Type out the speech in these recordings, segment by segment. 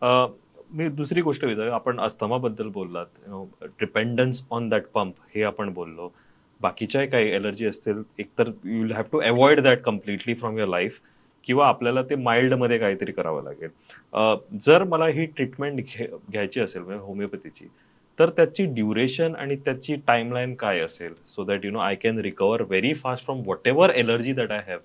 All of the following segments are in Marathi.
मी दुसरी गोष्ट विचारू, आपण अस्थमाबद्दल बोललात, डिपेंडन्स ऑन दॅट पंप हे आपण बोललो. बाकीच्याही काही एलर्जी असतील, एकतर you will have to avoid that completely from your life, किंवा आपल्याला ते माइल्डमध्ये काहीतरी करावं लागेल. जर मला ही ट्रीटमेंट घ्यायची असेल म्हणजे होमिओपॅथीची, तर त्याची ड्युरेशन आणि त्याची टाईमलाईन काय असेल, so that I can recover very fast from whatever allergy that I have?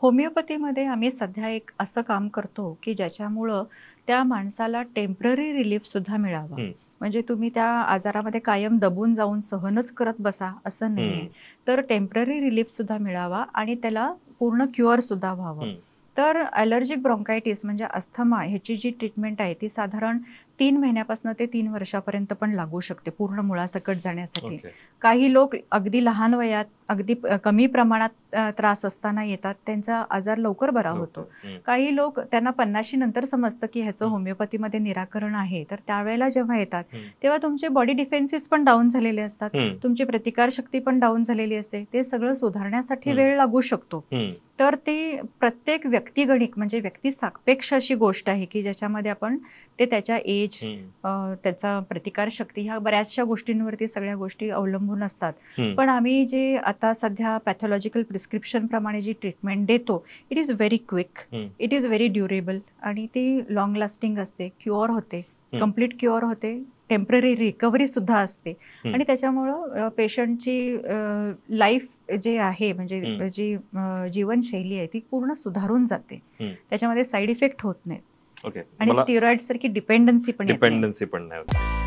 होमिओपॅथीमध्ये आम्ही सध्या एक असं काम करतो, की ज्याच्यामुळं त्या माणसाला टेम्पररी रिलीफसुद्धा मिळावा. हं, म्हणजे तुम्ही त्या आजारामध्ये कायम दबून जाऊन सहनच करत बसा असं नाहीये. हं, तर टेम्पररी रिलीफसुद्धा मिळावा आणि त्याला पूर्ण क्युअरसुद्धा व्हावं. हं. तर ॲलर्जिक ब्राँकायटिस म्हणजे अस्थमा ह्याची जी ट्रीटमेंट आहे ती साधारण 3 महिन्यापासून ते 3 वर्षापर्यंत पण लागू शकते पूर्ण मुळासकट जाण्यासाठी. ओके. काही लोक अगदी लहान वयात, अगदी कमी प्रमाणात त्रास असताना येतात, त्यांचा आजार लवकर बरा होतो. लवकर. हं, काही लोक त्यांना 50शी नंतर समजतं, की ह्याचं हं, होमिओपॅथीमध्ये निराकरण आहे. तर त्यावेळेला जेव्हा येतात, हं, तेव्हा तुमचे बॉडी डिफेन्सेस पण डाऊन झालेले असतात. हं, तुमची प्रतिकारशक्ती पण डाऊन झालेली असते. ते सगळं सुधारण्यासाठी हं, वेळ लागू शकतो. हं, तर ती प्रत्येक व्यक्तिगणिक म्हणजे व्यक्तिसापेक्ष अशी गोष्ट आहे, की ज्याच्यामध्ये आपण ते त्याच्या एज, हं, त्याचा प्रतिकारशक्ती ह्या बऱ्याचशा गोष्टींवरती सगळ्या गोष्टी अवलंबून असतात. हं, पण आम्ही जे आता सध्या पॅथॉलॉजिकल प्रिस्क्रिप्शनप्रमाणे जी ट्रीटमेंट देतो, इट इज व्हेरी क्विक, हं, इट इज व्हेरी ड्युरेबल आणि ती लाँग लास्टिंग असते, क्युअर होते, हं, कंप्लीट क्युअर होते, टेम्पररी रिकव्हरीसुद्धा असते हं, आणि त्याच्यामुळं पेशंटची लाईफ जे आहे हं, म्हणजे जी जीवनशैली आहे ती पूर्ण सुधारून जाते. हं. त्याच्यामध्ये साइड इफेक्ट होत नाहीत ओके. आणि मला स्टिरॉइडसारखी डिपेंडन्सी पण येत नाही. डिपेंडन्सी पण नाही होत.